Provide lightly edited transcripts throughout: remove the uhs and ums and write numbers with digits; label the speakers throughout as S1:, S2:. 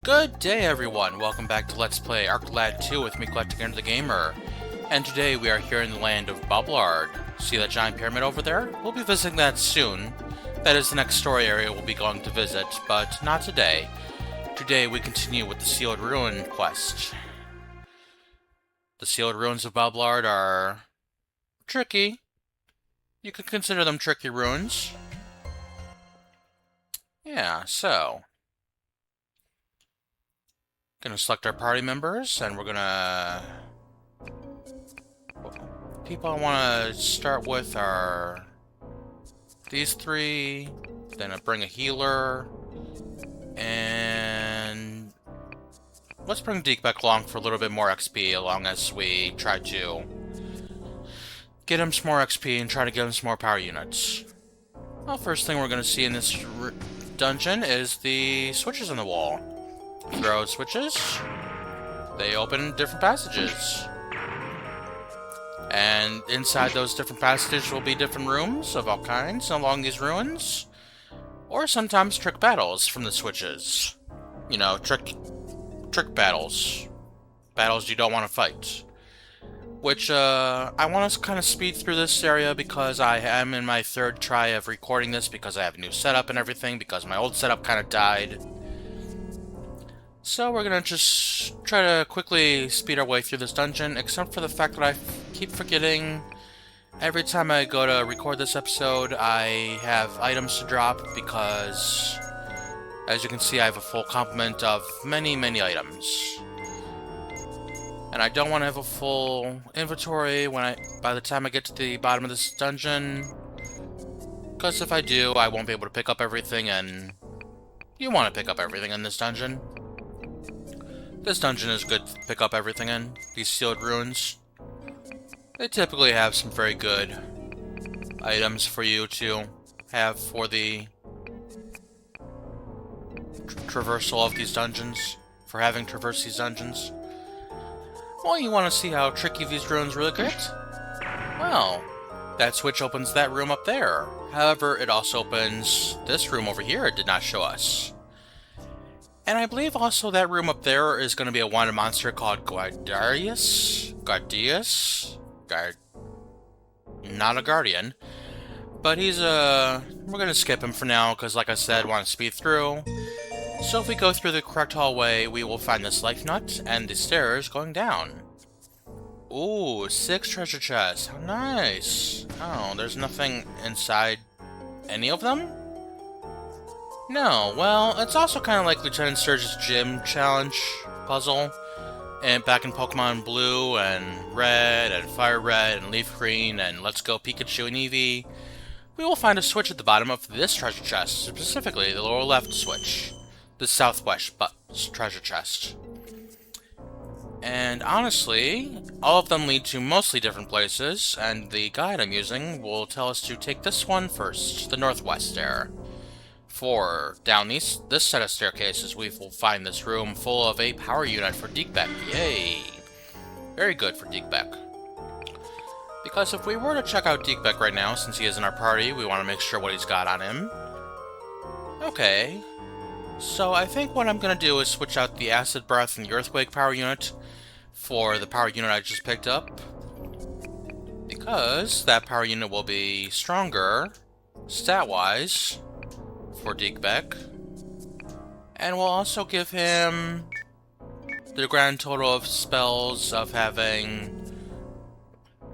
S1: Good day, everyone! Welcome back to Let's Play Balbalard 2 with me, EclecticAndrew the Gamer. And today we are here in the land of Balbalard. See that giant pyramid over there? We'll be visiting that soon. That is the next story area we'll be going to visit, but not today. Today we continue with the Sealed Ruin quest. The Sealed Ruins of Balbalard are tricky. You could consider them tricky ruins. Yeah, so gonna select our party members, and we're gonna... People I want to start with are these three, then I bring a healer, and let's bring Deke back along for a little bit more XP, along as we try to get him some more XP and try to get him some more power units. Well, first thing we're going to see in this dungeon is the switches on the wall. Throw switches, they open different passages. And inside those different passages will be different rooms of all kinds along these ruins. Or sometimes trick battles from the switches. You know, trick battles. Battles you don't want to fight. Which, I want to kind of speed through this area because I am in my third try of recording this because I have a new setup and everything, because my old setup kind of died. So we're gonna just try to quickly speed our way through this dungeon, except for the fact that I keep forgetting every time I go to record this episode, I have items to drop because, as you can see, I have a full complement of many items. And I don't want to have a full inventory by the time I get to the bottom of this dungeon, because if I do, I won't be able to pick up everything, and you want to pick up everything in this dungeon. This dungeon is good to pick up everything in. These sealed ruins, they typically have some very good items for you to have for the traversal of these dungeons, for having traversed these dungeons. Well, you want to see how tricky these ruins really get? Well, that switch opens that room up there. However, it also opens this room over here it did not show us. And I believe also that room up there is going to be a wanted monster called Guardius? Not a guardian. But he's we're going to skip him for now, because like I said, want to speed through. So if we go through the correct hallway, we will find this life nut and the stairs going down. Ooh, 6 treasure chests. How nice. Oh, there's nothing inside any of them? No, well, it's also kind of like Lieutenant Surge's gym challenge puzzle, and back in Pokemon Blue and Red and Fire Red and Leaf Green and Let's Go Pikachu and Eevee, we will find a switch at the bottom of this treasure chest, specifically the lower left switch, the southwest treasure chest. And honestly, all of them lead to mostly different places, and the guide I'm using will tell us to take this one first, the northwest stair. For down this set of staircases, we will find this room full of a power unit for Deekbeck. Yay! Very good for Deekbeck. Because if we were to check out Deekbeck right now, since he is in our party, we want to make sure what he's got on him. Okay. So I think what I'm going to do is switch out the Acid Breath and the Earthquake power unit for the power unit I just picked up. Because that power unit will be stronger, stat-wise, for Deekbeck, and we'll also give him the grand total of spells of having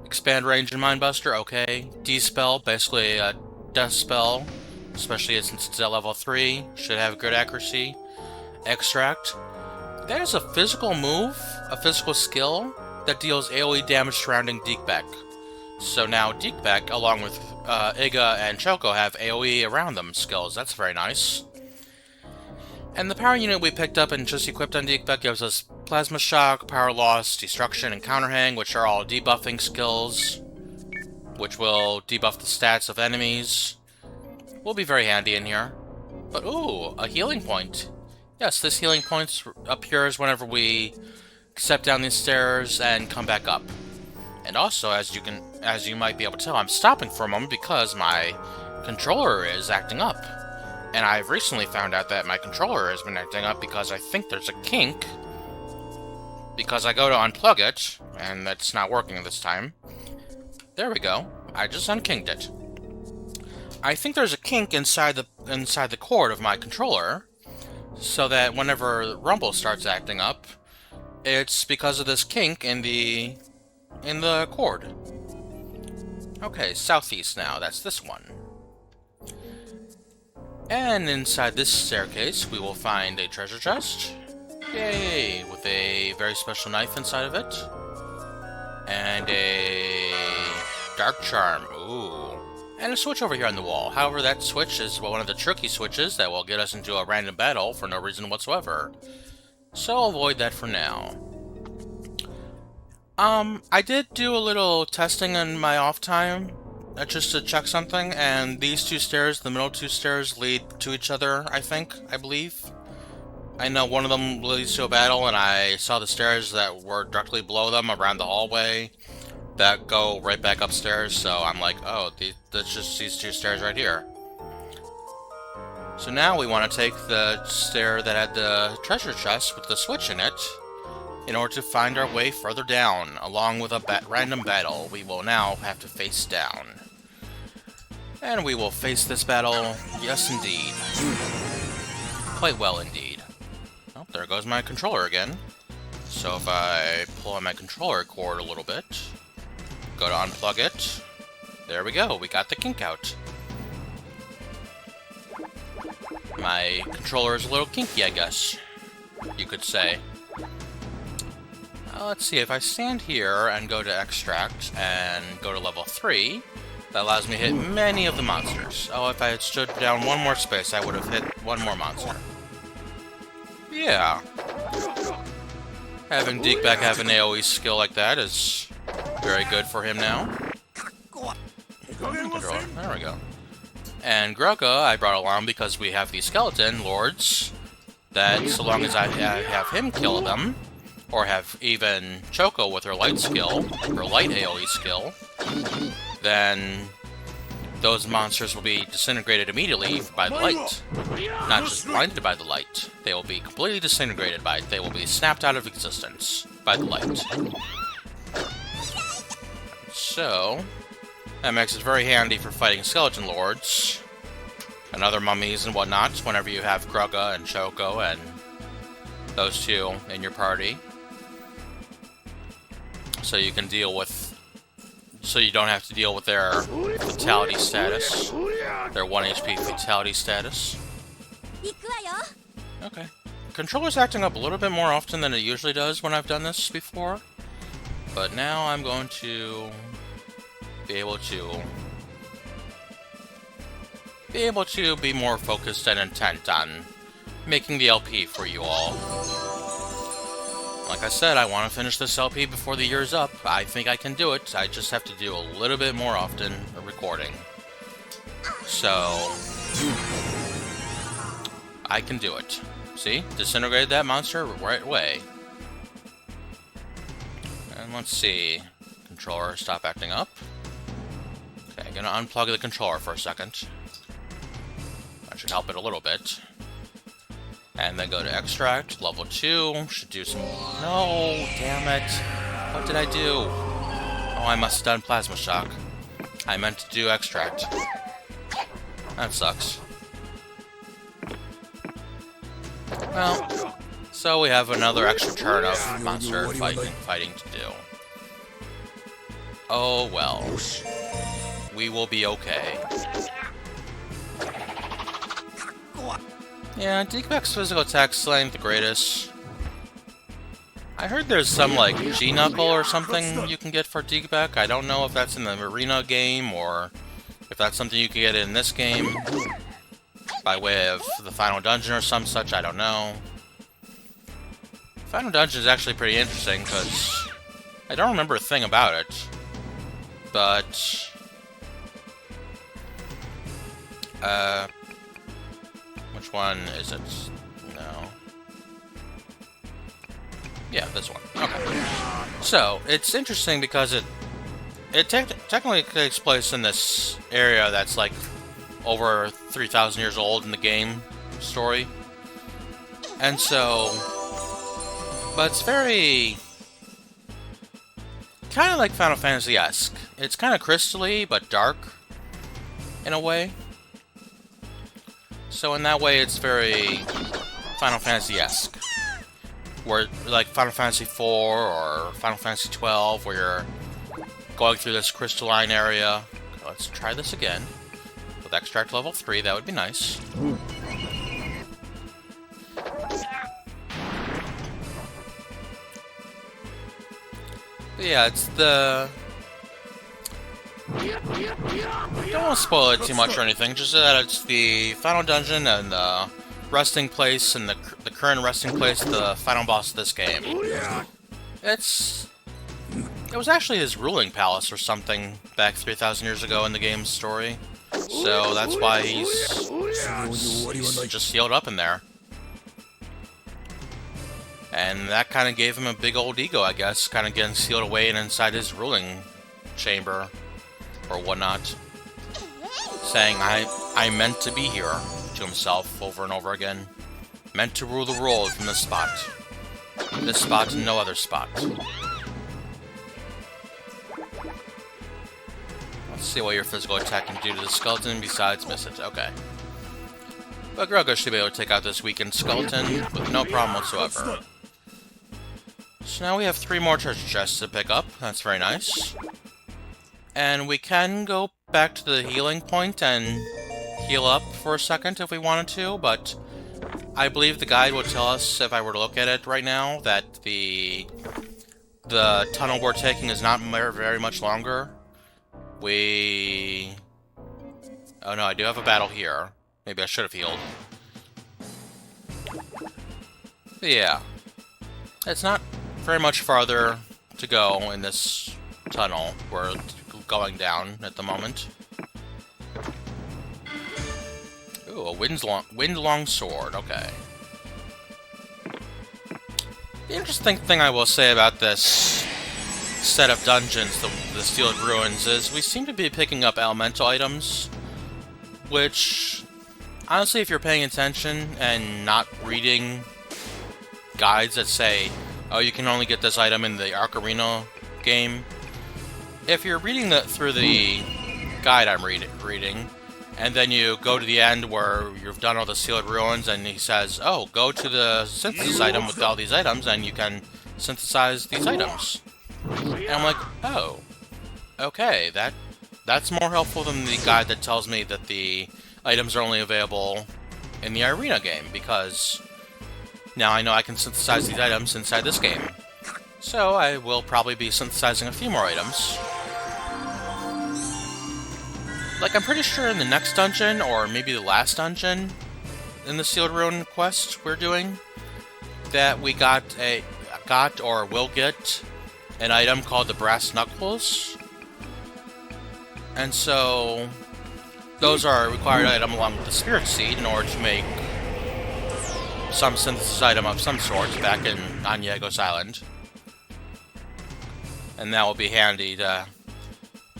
S1: Expand Range and Mindbuster, okay, D-Spell, basically a death spell, especially since it's at level 3, should have good accuracy. Extract, that is a physical move, a physical skill, that deals AoE damage surrounding Deekbeck. So now Deekbeck, along with Iga and Choco, have AoE around them skills. That's very nice. And the power unit we picked up and just equipped on Deekbeck gives us Plasma Shock, Power Loss, Destruction, and Counter Hang, which are all debuffing skills, which will debuff the stats of enemies. Will be very handy in here. But ooh, a healing point. Yes, this healing point appears whenever we step down these stairs and come back up. And also, as you might be able to tell, I'm stopping for a moment because my controller is acting up. And I've recently found out that my controller has been acting up because I think there's a kink. Because I go to unplug it, and that's not working this time. There we go. I just unkinked it. I think there's a kink inside the cord of my controller, so that whenever Rumble starts acting up, it's because of this kink in the cord. Okay, southeast now. That's this one. And inside this staircase, we will find a treasure chest. Yay! With a very special knife inside of it. And a dark charm. Ooh. And a switch over here on the wall. However, that switch is one of the tricky switches that will get us into a random battle for no reason whatsoever. So I'll avoid that for now. I did do a little testing in my off time, just to check something, and these two stairs, the middle two stairs, lead to each other, I believe. I know one of them leads to a battle, and I saw the stairs that were directly below them around the hallway that go right back upstairs, so I'm like, oh, that's just these two stairs right here. So now we want to take the stair that had the treasure chest with the switch in it, in order to find our way further down, along with a random battle we will now have to face down. And we will face this battle, yes indeed. Quite well indeed. Oh, there goes my controller again. So if I pull on my controller cord a little bit, go to unplug it, there we go, we got the kink out. My controller is a little kinky, I guess, you could say. Let's see, if I stand here and go to extract and go to level 3, that allows me to hit many of the monsters. Oh, if I had stood down one more space, I would have hit one more monster. Yeah. Having Deekback have an AoE skill like that is very good for him now. There we go. And Grugga I brought along because we have these skeleton lords that, so long as I have him kill them, or have even Choco with her light skill, her light AoE skill, then those monsters will be disintegrated immediately by the light. Not just blinded by the light, they will be completely disintegrated by it. They will be snapped out of existence by the light. So, that makes it very handy for fighting skeleton lords and other mummies and whatnot whenever you have Grugga and Choco and those two in your party. So you can deal with, so you don't have to deal with their fatality status, their 1 HP fatality status. Okay. Controller's acting up a little bit more often than it usually does when I've done this before, but now I'm going to be able to be more focused and intent on making the LP for you all. Like I said, I want to finish this LP before the year's up. I think I can do it. I just have to do a little bit more often recording. So, I can do it. See? Disintegrated that monster right away. And let's see. Controller, stop acting up. Okay, gonna unplug the controller for a second. That should help it a little bit. And then go to extract, level 2, should do some... No, damn it. What did I do? Oh, I must have done plasma shock. I meant to do extract. That sucks. Well, so we have another extra turn of monster fighting to do. Oh well. We will be okay. Yeah, Deekback's physical attacks ain't the greatest. I heard there's some, like, G-Knuckle or something you can get for Deekback. I don't know if that's in the arena game, or if that's something you can get in this game by way of the final dungeon or some such, I don't know. Final dungeon is actually pretty interesting, because I don't remember a thing about it. But... which one is it? No. Yeah, this one. Okay. So, it's interesting because it technically takes place in this area that's like over 3,000 years old in the game story. And so, but it's very kind of like Final Fantasy-esque. It's kind of crystally, but dark in a way. So in that way, it's very Final Fantasy-esque. Where, like Final Fantasy IV or Final Fantasy XII, where you're going through this crystalline area. Let's try this again. With extract level 3, that would be nice. But yeah, it's the... Don't want to spoil it too much or anything, just that it's the final dungeon and the resting place, and the current resting place, the final boss of this game. It was actually his ruling palace or something back 3,000 years ago in the game's story. So that's why he's just sealed up in there. And that kind of gave him a big old ego, I guess, kind of getting sealed away and inside his ruling chamber or whatnot. Saying, I meant to be here, to himself over and over again. Meant to rule the world from this spot. This spot and no other spot. Let's see what your physical attack can do to the skeleton besides miss it. Okay. But Grogu should be able to take out this weakened skeleton with no problem whatsoever. So now we have 3 more treasure chests to pick up. That's very nice. And we can go back to the healing point and heal up for a second if we wanted to, but I believe the guide will tell us, if I were to look at it right now, that the tunnel we're taking is not very much longer. Oh no, I do have a battle here. Maybe I should have healed. But yeah. It's not very much farther to go in this tunnel we're going down at the moment. Ooh, a wind-long sword. Okay. The interesting thing I will say about this set of dungeons, the Sealed Ruins, is we seem to be picking up elemental items, which, honestly, if you're paying attention and not reading guides that say, oh, you can only get this item in the Arc Arena game, if you're reading through the guide I'm reading, and then you go to the end where you've done all the Sealed Ruins, and he says, oh, go to the synthesis item with all these items, and you can synthesize these items. And I'm like, oh, okay, that's more helpful than the guide that tells me that the items are only available in the arena game, because now I know I can synthesize these items inside this game. So I will probably be synthesizing a few more items. Like, I'm pretty sure in the next dungeon, or maybe the last dungeon in the Sealed Ruin quest we're doing, that we got or will get an item called the Brass Knuckles. And so those are a required item along with the Spirit Seed in order to make some synthesis item of some sort back on Yagos Island. And that will be handy to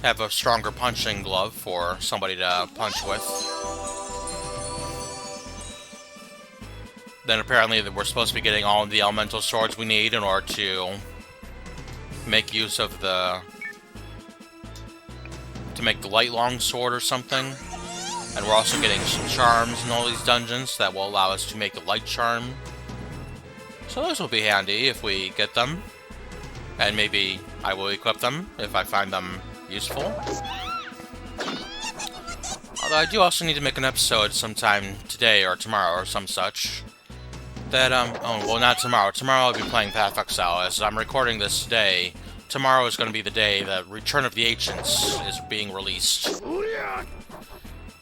S1: have a stronger punching glove for somebody to punch with. Then apparently we're supposed to be getting all of the elemental swords we need in order to make use of to make the light long sword or something. And we're also getting some charms in all these dungeons that will allow us to make a light charm. So those will be handy if we get them. And maybe I will equip them if I find them useful. Although I do also need to make an episode sometime today or tomorrow or some such. That, oh, well, not tomorrow. Tomorrow I'll be playing Path of Exile. As I'm recording this today, tomorrow is going to be the day that Return of the Ancients is being released.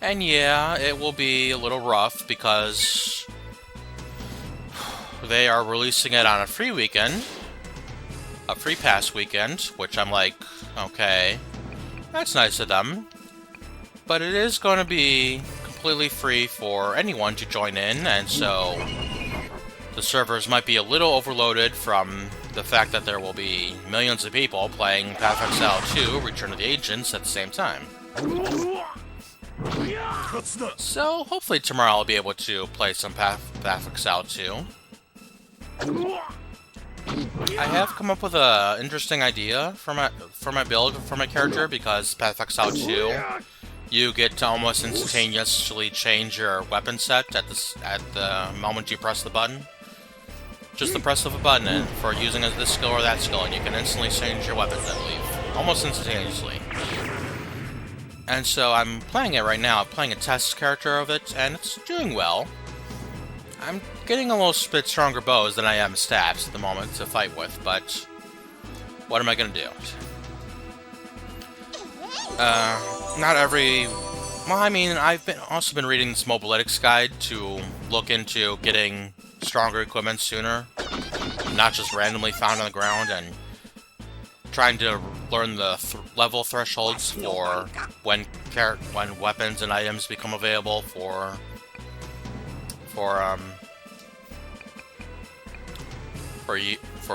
S1: And yeah, it will be a little rough because they are releasing it on a free weekend. A free pass weekend, which I'm like, okay, that's nice of them. But it is going to be completely free for anyone to join in, and so the servers might be a little overloaded from the fact that there will be millions of people playing Path of Exile 2, Return of the Ancients, at the same time. So hopefully tomorrow I'll be able to play some Path Exile 2. I have come up with an interesting idea for my build for my character, because Path Exile 2, you get to almost instantaneously change your weapon set at the moment you press the button. Just the press of a button and for using this skill or that skill, and you can instantly change your weapons, I believe. Almost instantaneously. And so I'm playing it right now. I'm playing a test character of it, and it's doing well. I'm getting a little bit stronger bows than I am stabs at the moment to fight with, but what am I gonna do? Not every... Well, I mean, I've also been reading this Mobilytics guide to look into getting stronger equipment sooner, not just randomly found on the ground, and trying to learn the level thresholds for when weapons and items become available for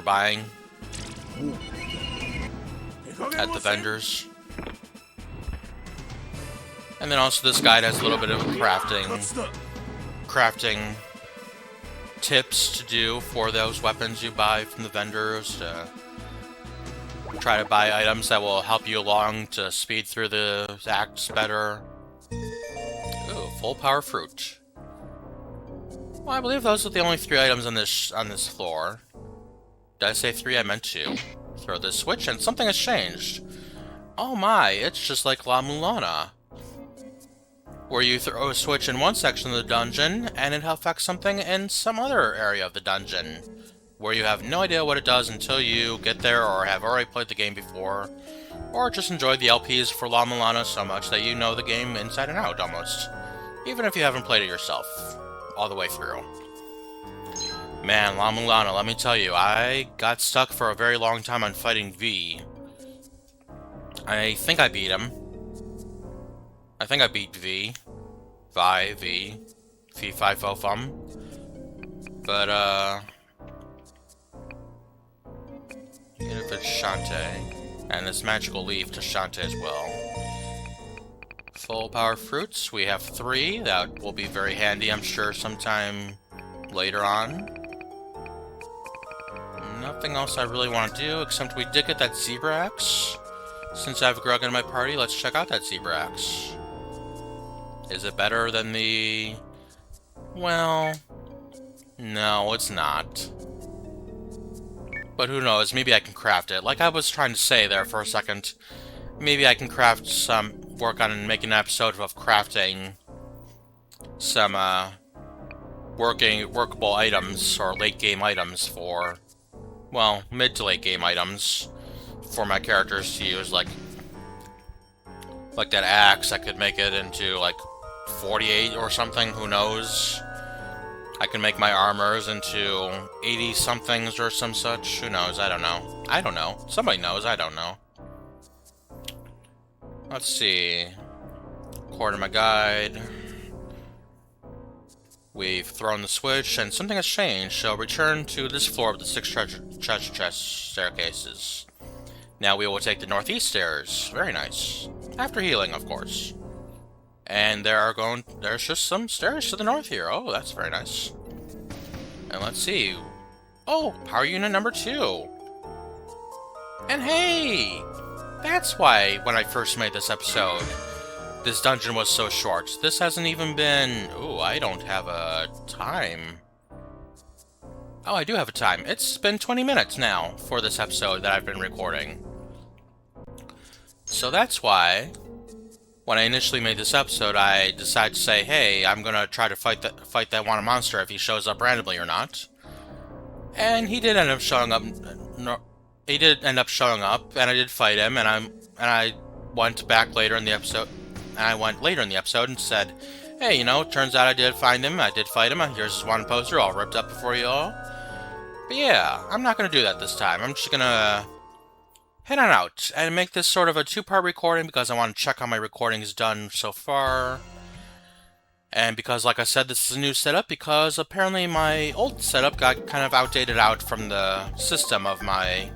S1: buying at the vendors. And then also this guide has a little bit of crafting tips to do for those weapons you buy from the vendors, to try to buy items that will help you along to speed through the acts better. Ooh, full power fruit. Well, I believe those are the only 3 items on this floor. Did I say 3? I meant 2. Throw this switch and something has changed. Oh my, it's just like La Mulana, where you throw a switch in one section of the dungeon, and it affects something in some other area of the dungeon, where you have no idea what it does until you get there, or have already played the game before, or just enjoyed the LPs for La Mulana so much that you know the game inside and out, almost. Even if you haven't played it yourself, all the way through. Man, La Mulana, let me tell you, I got stuck for a very long time on fighting V. I think I beat him. I think I beat V. V5-O-Fum. But, even if it's Shantae. And this magical leaf to Shantae as well. Full power fruits, we have 3. That will be very handy, I'm sure, sometime later on. Nothing else I really want to do, except we did get that Zebra Axe. Since I have Grug in my party, let's check out that Zebra Axe. Is it better than the... Well... No, it's not. But who knows, maybe I can craft it. Like I was trying to say there for a second, maybe I can craft some... work on making an episode of crafting some, workable items, or late-game items for... Well, mid to late-game items for my characters to use, like that axe. I could make it into, like, 48 or something, who knows? I can make my armors into 80-somethings or some such, who knows, I don't know. I don't know. Somebody knows, I don't know. Let's see. According to my guide, we've thrown the switch, and something has changed, so return to this floor with the 6 treasure chest staircases. Now we will take the northeast stairs. Very nice. After healing, of course. And there's just some stairs to the north here. Oh, that's very nice. And let's see. Oh, power unit number 2. And hey! That's why, when I first made this episode, this dungeon was so short. This hasn't even been... Ooh, I don't have a time. Oh, I do have a time. It's been 20 minutes now for this episode that I've been recording. So that's why, when I initially made this episode, I decided to say, hey, I'm gonna try to fight that wanted monster if he shows up randomly or not. And he did end up showing up. He did end up showing up, and I did fight him, and I went back later in the episode, and I went later in the episode and said, hey, you know, turns out I did find him, I did fight him, here's his wanted poster all ripped up before you all. But yeah, I'm not gonna do that this time. I'm just gonna head on out and make this sort of a 2-part recording, because I want to check how my recording is done so far. And because, like I said, this is a new setup, because apparently my old setup got kind of outdated out from the system of my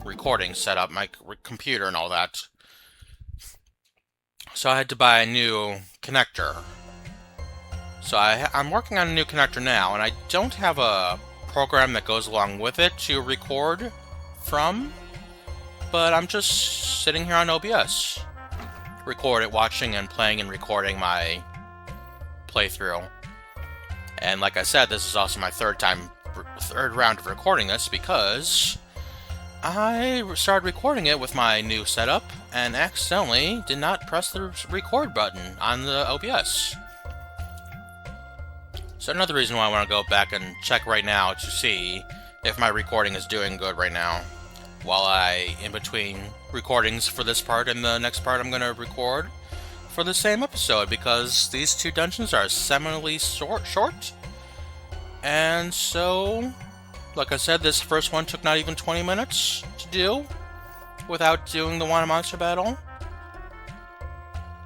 S1: recording setup, my computer and all that. So I had to buy a new connector. So I'm working on a new connector now, and I don't have a program that goes along with it to record from, but I'm just sitting here on OBS. Watching and playing and recording my playthrough. And like I said, this is also my third round of recording this because I started recording it with my new setup and accidentally did not press the record button on the OBS. So another reason why I want to go back and check right now to see if my recording is doing good right now. While in between recordings for this part and the next part I'm going to record for the same episode, because these two dungeons are similarly short. And so, like I said, this first one took not even 20 minutes to do without doing the Wanted Monster battle.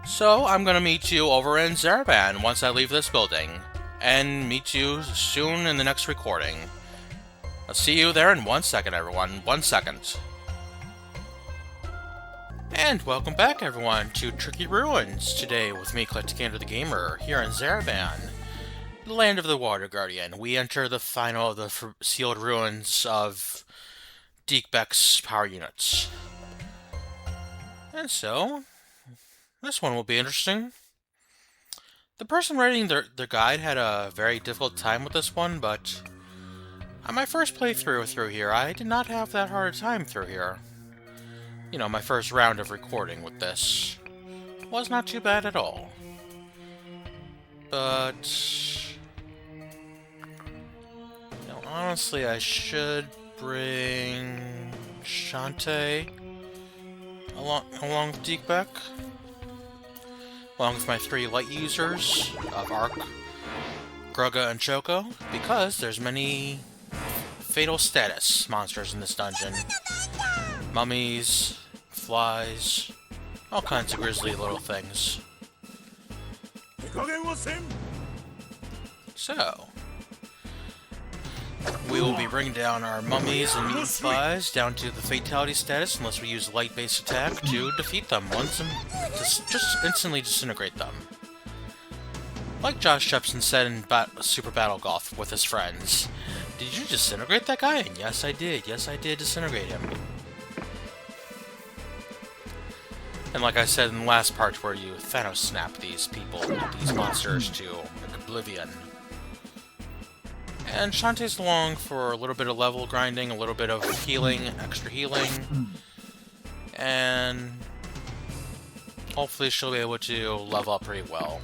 S1: So I'm going to meet you over in Zariban once I leave this building, and meet you soon in the next recording. I'll see you there in 1 second, everyone. 1 second. And welcome back, everyone, to Tricky Ruins. Today, with me, EclecticAndrew the Gamer, here in Zariban, the land of the Water Guardian. We enter the final of the sealed ruins of Deekbeck's power units. And so, this one will be interesting. The person writing their guide had a very difficult time with this one, but on my first playthrough through here, I did not have that hard a time through here. You know, my first round of recording with this was not too bad at all. But, you know, honestly, I should bring Shantae along with Deekbeck, along with my 3 light users of Ark, Grugga, and Choco, because there's many fatal status monsters in this dungeon. Mummies, flies, all kinds of grisly little things. So, we will be bringing down our mummies and mutant flies down to the fatality status unless we use light-based attack to defeat them once and just instantly disintegrate them. Like Josh Jepson said in Super Battle Golf with his friends, "Did you disintegrate that guy?" And yes, I did. Yes, I did disintegrate him. And like I said in the last part where you Thanos snap these people, these monsters to oblivion. And Shantae's along for a little bit of level grinding, a little bit of healing, extra healing. And hopefully she'll be able to level up pretty well.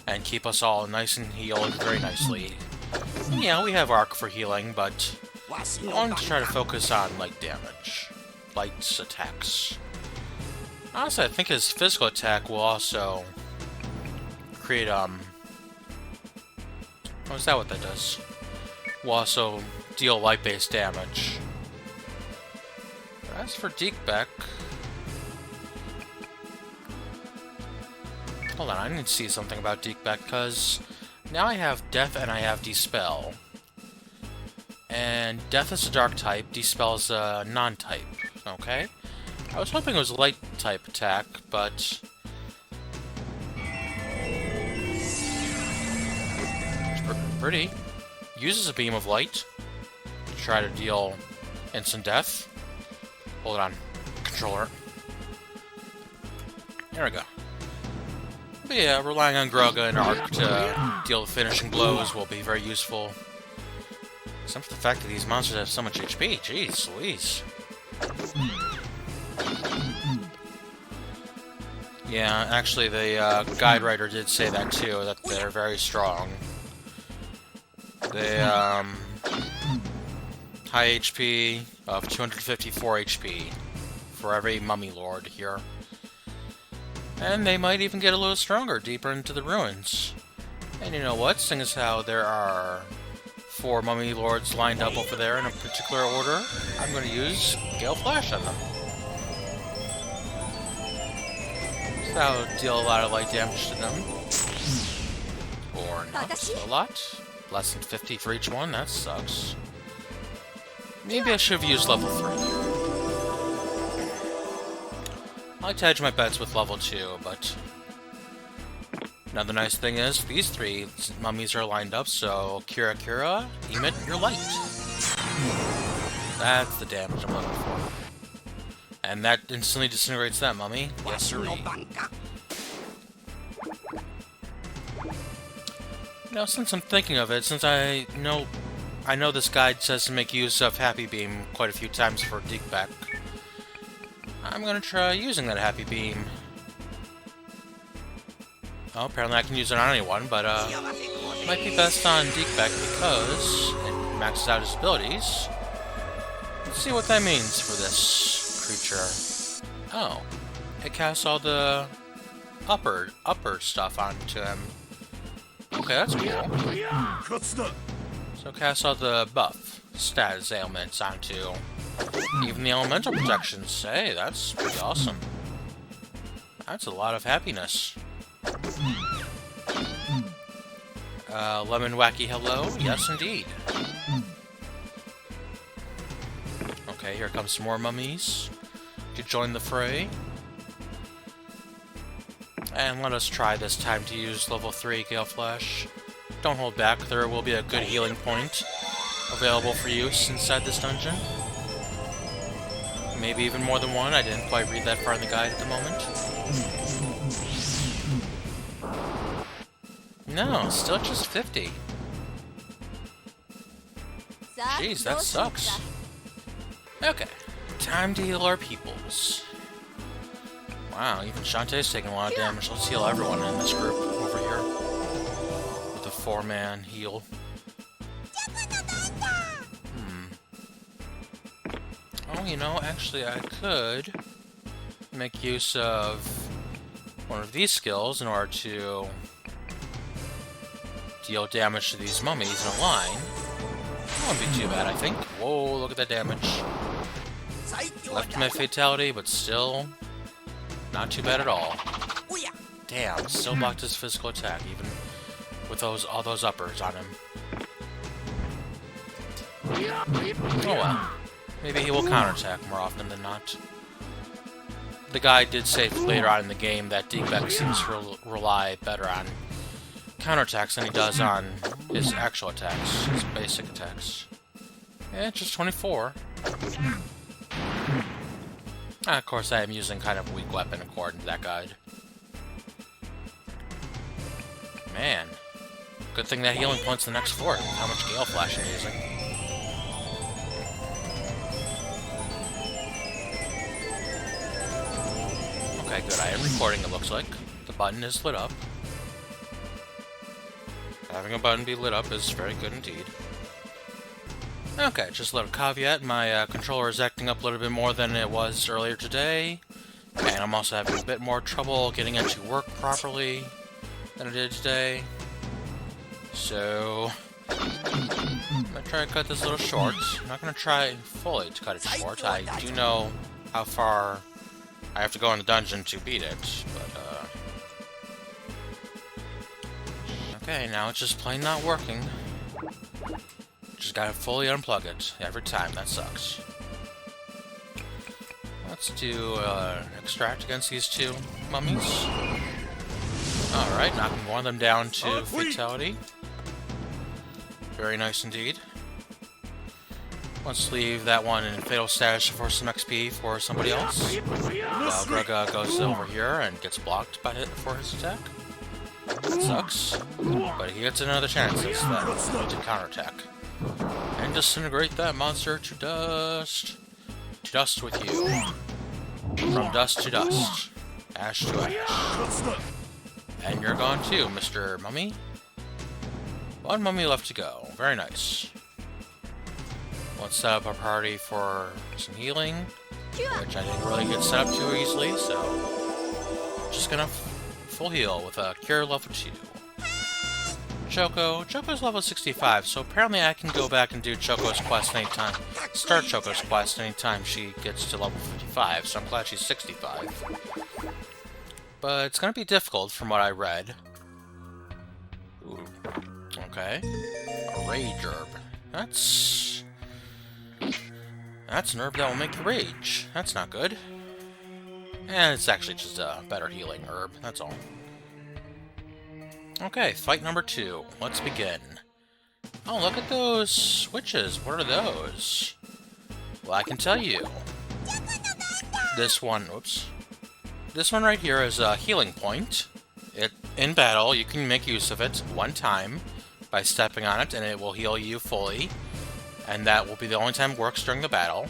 S1: And keep us all nice and healed very nicely. Yeah, we have Arc for healing, but I want to try to focus on light damage. Light attacks. Honestly, I think his physical attack will also create, oh, is that what that does? Will also deal light-based damage. But as for Deekbeck... Hold on, I need to see something about Deekbeck, because now I have Death and I have Dispel. And Death is a dark type, Dispel is a non-type, okay? I was hoping it was a light type attack, but it's pretty. Uses a beam of light to try to deal instant death. Hold on, controller. There we go. But yeah, relying on Grugga and Ark to deal the finishing blows will be very useful. Except for the fact that these monsters have so much HP. Jeez Louise. Yeah, actually the guide writer did say that too, that they're very strong. They, high HP of 254 HP for every mummy lord here. And they might even get a little stronger deeper into the ruins. And you know what, seeing as how there are 4 mummy lords lined up over there in a particular order, I'm going to use Gale Flash on them. That'll deal a lot of light damage to them. Or not a lot. Less than 50 for each one, that sucks. Maybe I should have used level 3. I like to hedge my bets with level 2, but Another nice thing is, these three mummies are lined up, so Kira, emit your light. That's the damage I'm looking for. And that instantly disintegrates that mummy. Yes, sirree. Now, since I'm thinking of it, since I know this guide says to make use of Happy Beam quite a few times for Deekbeck, I'm gonna try using that Happy Beam. Oh, apparently I can use it on anyone, but it might be best on Deekbeck because it maxes out his abilities. Let's see what that means for this creature. Oh, it casts all the upper stuff onto him. Okay, that's cool. So cast all the buff status ailments onto even the elemental protections. Hey, that's pretty awesome. That's a lot of happiness. Lemon Wacky hello? Yes, indeed. Okay, here comes some more mummies to join the fray. And let us try this time to use level 3 Gale Flash. Don't hold back, there will be a good healing point available for use inside this dungeon. Maybe even more than one, I didn't quite read that far in the guide at the moment. No, still just 50. Jeez, that sucks. Okay, time to heal our peoples. Wow, even Shantae's taking a lot of damage. Let's heal everyone in this group over here. With a 4-man heal. Oh, you know, actually I could make use of one of these skills in order to deal damage to these mummies in a line. That wouldn't be too bad, I think. Whoa, look at that damage. Left my fatality, but still not too bad at all. Damn, still blocked his physical attack, even with all those uppers on him. Oh well. Maybe he will counterattack more often than not. The guy did say later on in the game that Deekbeck seems to rely better on counterattacks than he does on his actual attacks, his basic attacks. Yeah, just 24. Of course, I am using kind of a weak weapon according to that guide. Man. Good thing that healing point's the next fort. How much Gale Flash I'm using. Okay, good. I am recording, it looks like. The button is lit up. Having a button be lit up is very good indeed. Okay, just a little caveat. My controller is acting up a little bit more than it was earlier today. And I'm also having a bit more trouble getting it to work properly than I did today. So I'm going to try to cut this a little short. I'm not going to try fully to cut it short. I do know how far I have to go in the dungeon to beat it, but okay, now it's just plain not working. Just gotta fully unplug it every time, that sucks. Let's do extract against these two mummies. Alright, knocking one of them down to fatality. Very nice indeed. Let's leave that one in fatal status for some XP for somebody else. Grega goes over here and gets blocked for his attack. That sucks. But he gets another chance this time to counterattack. And disintegrate that monster to dust. To dust with you. From dust to dust. Ash to ash. And you're gone too, Mr. Mummy. One mummy left to go. Very nice. Let's set up a party for some healing, which I didn't really get set up too easily, so just gonna full heal with a cure level 2. Choco's level 65, so apparently I can go back and do Choco's quest anytime, start Choco's quest anytime she gets to level 55, so I'm glad she's 65. But it's gonna be difficult from what I read. Ooh. Okay. A Rage Herb. That's an herb that will make you rage. That's not good. And it's actually just a better healing herb, that's all. Okay, fight number 2. Let's begin. Oh, look at those switches. What are those? Well, I can tell you. This one, oops. This one right here is a healing point. In battle, you can make use of it one time by stepping on it, and it will heal you fully. And that will be the only time it works during the battle.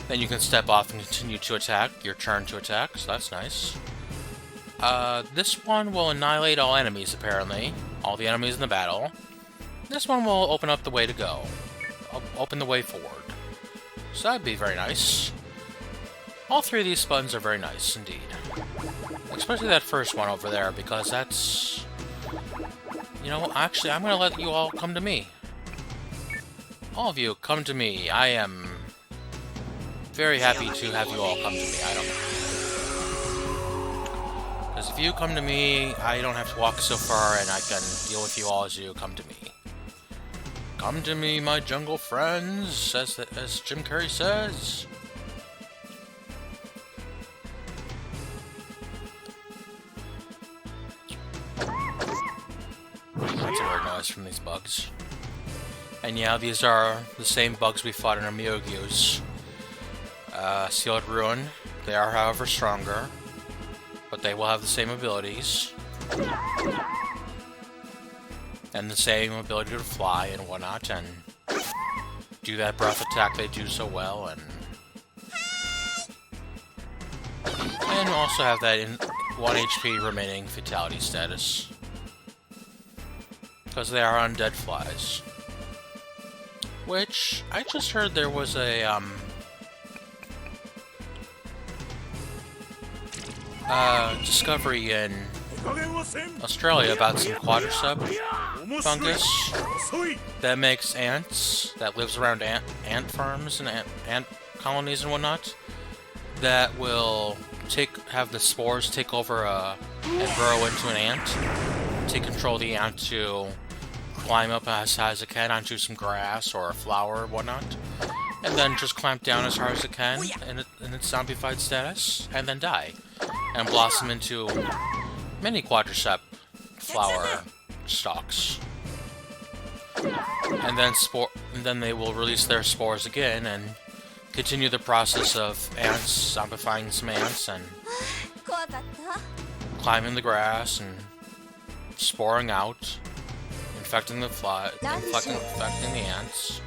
S1: Then you can step off and continue to attack, your turn to attack, so that's nice. This one will annihilate all enemies, apparently. All the enemies in the battle. This one will open up the way to go. Open the way forward. So that'd be very nice. All 3 of these buttons are very nice, indeed. Especially that first one over there, because that's... You know, actually, I'm gonna let you all come to me. All of you, come to me. I am very happy to have you all come to me. I don't know. Because if you come to me, I don't have to walk so far, and I can deal with you all as you come to me. Come to me, my jungle friends, as Jim Carrey says. That's a weird noise from these bugs. And yeah, these are the same bugs we fought in our Myogyu's. Sealed Ruin. They are, however, stronger. But they will have the same abilities. And the same ability to fly and whatnot, and do that breath attack they do so well, and also have that in 1 HP remaining fatality status. Because they are undead flies. Which, I just heard there was a, discovery in Australia about some quadricep fungus that makes ants, that lives around ant farms and ant colonies and whatnot, that will have the spores take over and grow into an ant, take control of the ant to climb up as high as it can onto some grass or a flower or whatnot, and then just clamp down as hard as it can in its zombified status, and then die, and blossom into many quadricep flower stalks. And then they will release their spores again and continue the process of ants zombifying some ants and climbing the grass and sporing out, infecting the infecting the ants.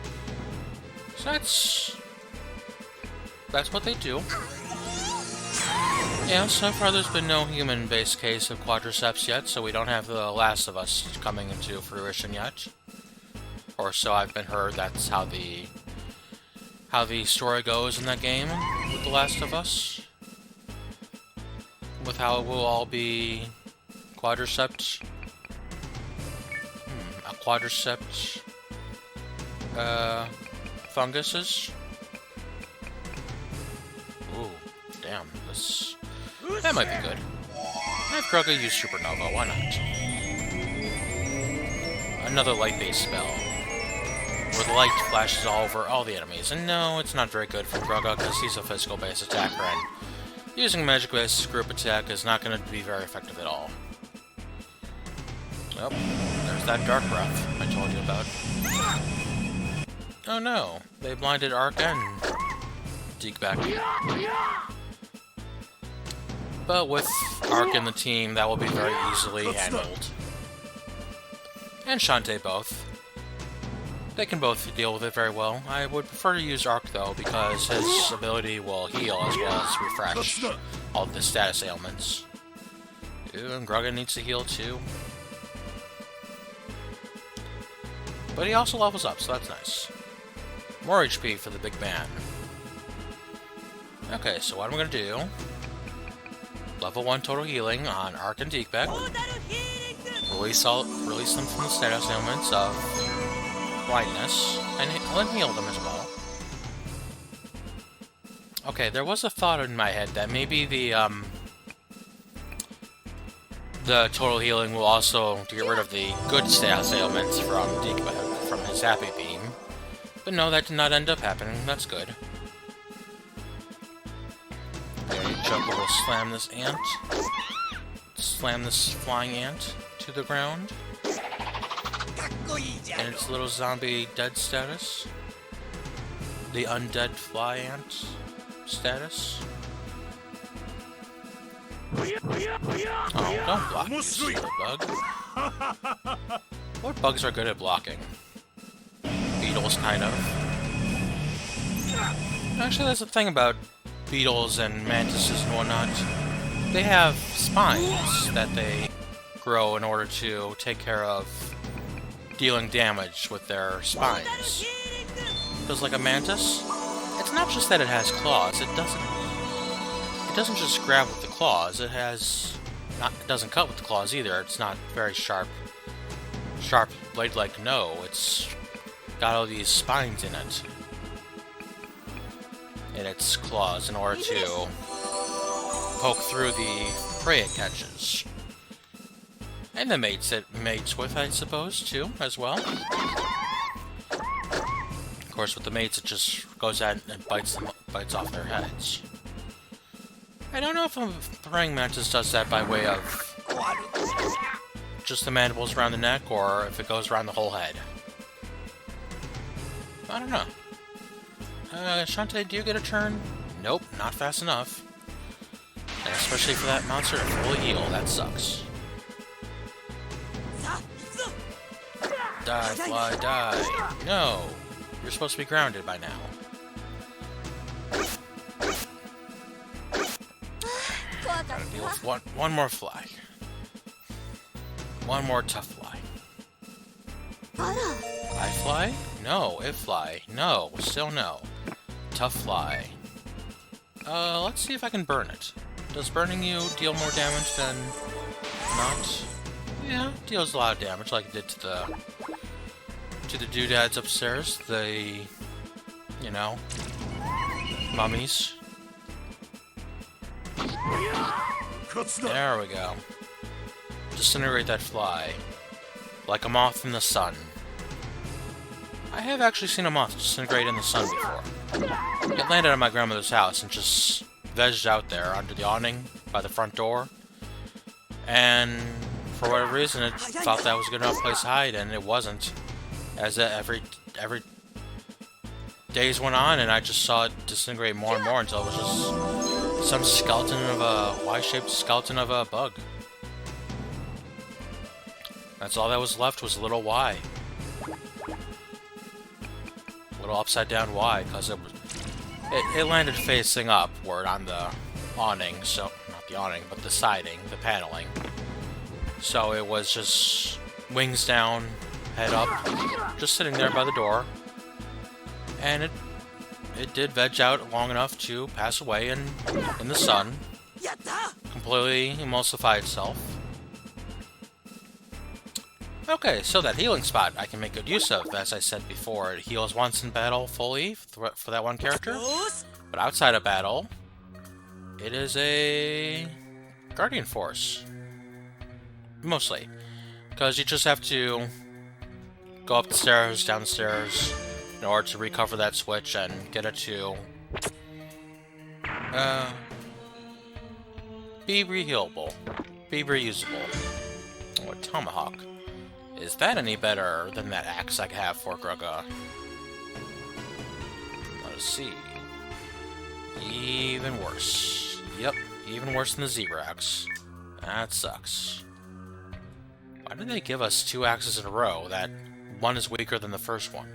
S1: So that's what they do. Yeah, so far there's been no human-based case of quadriceps yet, so we don't have The Last of Us coming into fruition yet. Or so I've been heard. That's how the story goes in that game with The Last of Us. With how it will all be quadriceps. Quadriceps funguses. Ooh, damn, that might be good. Have Grugga use Supernova, why not? Another light-based spell, where the light flashes all over all the enemies. And no, it's not very good for Grugga, because he's a physical-based attacker, and using magic-based group attack is not going to be very effective at all. Well, there's that dark breath I told you about. Oh no, they blinded Ark and Deke back. But with Ark in the team, that will be very easily handled. And Shantae both. They can both deal with it very well. I would prefer to use Ark though, because his ability will heal as well as refresh all the status ailments. Ooh, and Grugga needs to heal too. But he also levels up, so that's nice. More HP for the big man. Okay, so what I'm gonna do... Level 1 total healing on Ark and Deekbeck. Release them from the status ailments of blindness, and heal them as well. Okay, there was a thought in my head that maybe the total healing will also get rid of the good status ailments from Deekbeck, from his Happy Beam. But no, that did not end up happening. That's good. Okay, Juggle will slam this ant. Slam this flying ant to the ground in its little zombie dead status. The undead fly ant status. Oh, don't block, you silly bug. What bugs are good at blocking? Beetles, kind of. Actually, that's the thing about beetles and mantises and whatnot. They have spines that they grow in order to take care of dealing damage with their spines. Because like a mantis, it's not just that it has claws. It doesn't just grab with the claws. It doesn't cut with the claws either. It's not very sharp blade-like. No, it's got all these spines in its claws in order to poke through the prey it catches. And the mates it mates with, I suppose, too, as well. Of course, with the mates, it just goes out and bites off their heads. I don't know if a praying mantis does that by way of just the mandibles around the neck, or if it goes around the whole head. I don't know. Shantae, do you get a turn? Nope, not fast enough. And especially for that monster to fully heal, that sucks. Die, fly, die. No! You're supposed to be grounded by now. Gotta deal with one more fly. One more tough fly. I fly? No. It fly? No. Still no. Tough fly. Let's see if I can burn it. Does burning you deal more damage than not? Yeah, deals a lot of damage, like it did to the doodads upstairs. The, you know, mummies. There we go. Disintegrate that fly. Like a moth in the sun. I have actually seen a moth disintegrate in the sun before. It landed at my grandmother's house and just vegged out there under the awning by the front door. And for whatever reason, it thought that was a good enough place to hide, and it wasn't. As every days went on, and I just saw it disintegrate more and more until it was just some skeleton of a Y-shaped skeleton of a bug. That's all that was left, was a little Y. Little upside down Y, because it landed facing upward on the awning, so not the awning, but the siding, the paneling. So it was just wings down, head up, just sitting there by the door, and it did veg out long enough to pass away in the sun, completely emulsify itself. Okay, so that healing spot I can make good use of. As I said before, it heals once in battle fully for that one character, but outside of battle, it is a Guardian Force. Mostly. Because you just have to go up the stairs, down the stairs, in order to recover that switch and get it to be rehealable. Be reusable. Oh, a tomahawk. Is that any better than that axe I have for Grugga? Let us see. Even worse. Yep, even worse than the zebra axe. That sucks. Why did they give us two axes in a row that one is weaker than the first one?